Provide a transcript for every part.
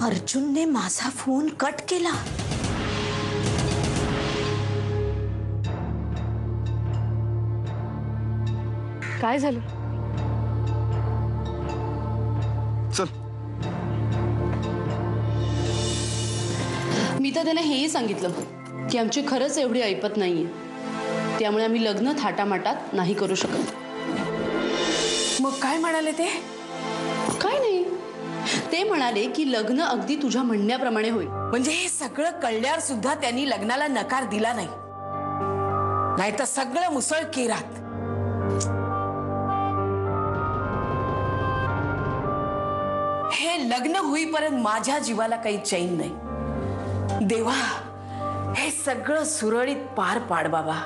अर्जुनने माझा phone cut केला. काय झालं? चल. मी तर त्याला हेही सांगितलं की आमची खरंच एवढी ऐपत नाहीये, त्यामुळे आम्ही लग्न थाटामाटात नाही करू शकत. मग काय म्हणाले ते? काय नाही, ते म्हणाले की लग्न अगदी तुझ्या म्हणण्याप्रमाणे होईल. म्हणजे हे सगळं कळल्यावर सुद्धा त्यांनी लग्नाला नकार दिला नाही, नाहीतर सगळं मुसळ केरात. हे लग्न होईपर्यंत माझ्या जीवाला काही चैन नाही. देवा, हे सगळं सुरळीत पार पाड बाबा.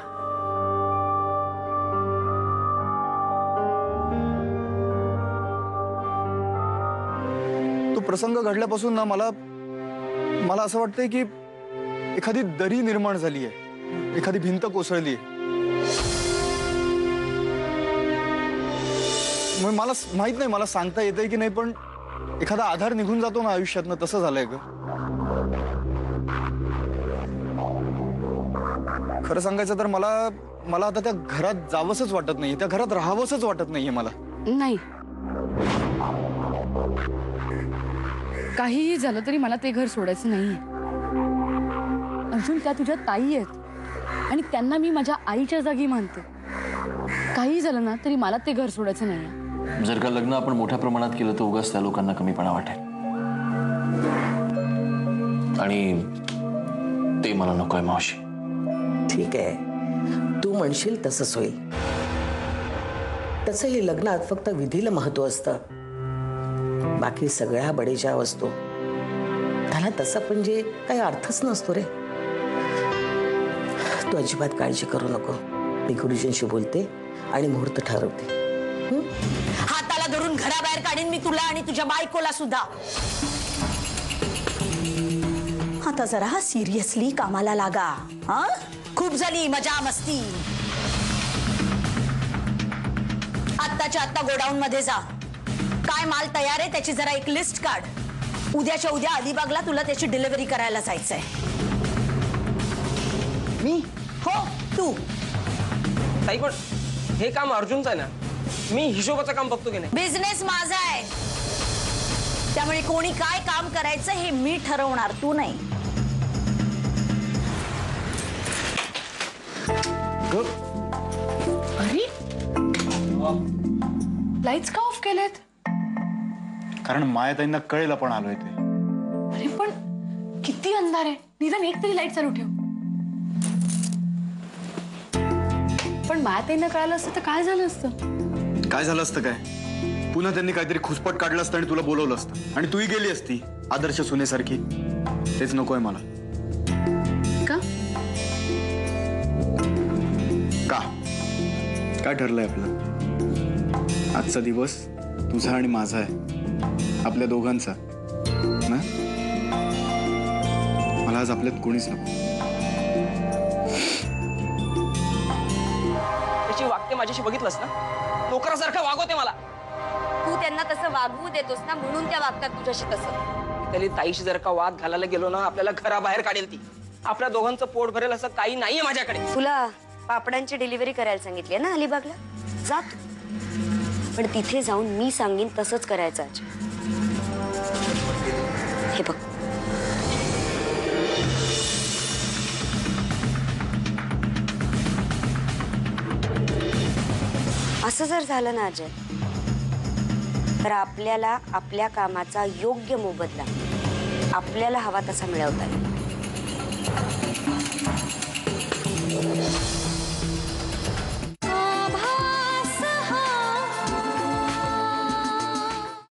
तो प्रसंग घडल्यापासून ना मला असं वाटतंय की एखादी दरी निर्माण झाली आहे, एखादी भिंत कोसळली आहे. मला माहित नाही, मला सांगता येतंय की नाही, पण एखादा आधार निघून जातो ना आयुष्यातनं, तसं झालंय ग. खरं सांगायचं तर मला आता त्या घरात जावंसच वाटत नाहीये, त्या घरात राहावंसच वाटत नाहीये मला. नाही, काहीही झालं तरी मला ते घर सोडायचं नाहीये. अर्जुन, त्या तुझ्या ताई आहेत आणि त्यांना मी माझ्या आईच्या जागी मानते. काही झालं ना तरी मला ते घर सोडायचं नाहीये. जर का लग्न आपण मोठ्या प्रमाणात केलं तर उगाच त्या लोकांना कमीपणा वाटेल, आणि ते मला नकोय मावशी. ठीक आहे, तू म्हणशील तसंच होईल. तसं हे लग्नात फक्त विधीला महत्व असतं, बाकी सगळ्या बडेच्या वस्तू त्याला तसा म्हणजे काही अर्थच नसतो रे. तू अजिबात काळजी करू नको. मी गुरुजींशी बोलते आणि मुहूर्त ठरवते. हाताला धरून घराबाहेर काढीन मी तुला आणि तुझ्या बायकोला सुद्धा. आता जरा सिरियसली कामाला लागा. हा, खूप झाली मजा मस्ती. आत्ताच्या आत्ता गोडाऊन मध्ये जा. काय माल तयार आहे त्याची जरा एक लिस्ट काढ. उद्याच्या उद्या अलिबागला तुला त्याची डिलिव्हरी करायला जायचंय. मी? हो, तू. ताई, पण हे काम अर्जुनचं आहे ना, मी हिशोबाचं काम बघतो की नाही. बिझनेस माझा आहे, त्यामुळे कोणी काय काम करायचं हे मी ठरवणार, तू नाही. अरे, लाईट्स का ऑफ केलेत? कारण मायाताईंना कळेल आपण आलोय ते. अरे पण किती अंधार आहे, निदान एक तरी लाईट चालू ठेव. पण मायाताईंना कळालं असतं तर काय झालं असतं? काय झालं असतं काय? पुन्हा त्यांनी काहीतरी खुसपट काढलं असतं आणि तुला बोलवलं असतं आणि तूही गेली असती आदर्श सुनेसारखी. तेच नकोय मला. का? का? काय ठरलंय आपलं? आजचा दिवस तुझा आणि माझा आहे, आपल्या दोघांचा ना. मला आज आपल्यात कोणीच नको. त्याची वागते माझ्याशी बघितलंस ना, नोकरासारखं वागवते मला. तू त्यांना तसं वागवू देतोस ना, म्हणून त्या वागतात तुझ्याशी तसं. त्याला ताईशी जर का वाद घालायला गेलो ना, आपल्याला घराबाहेर काढेल ती. आपल्या दोघांचं पोट भरेल असं काही नाहीये माझ्याकडे. तुला पापडांची डिलिव्हरी करायला सांगितली ना अलिबागला, जा तू. पण तिथे जाऊन मी सांगीन तसंच करायचं आज. हे बघ, असं जर झालं ना अजय, तर आपल्याला आपल्या कामाचा योग्य मोबदला आपल्याला हवा तसा मिळवता येईल.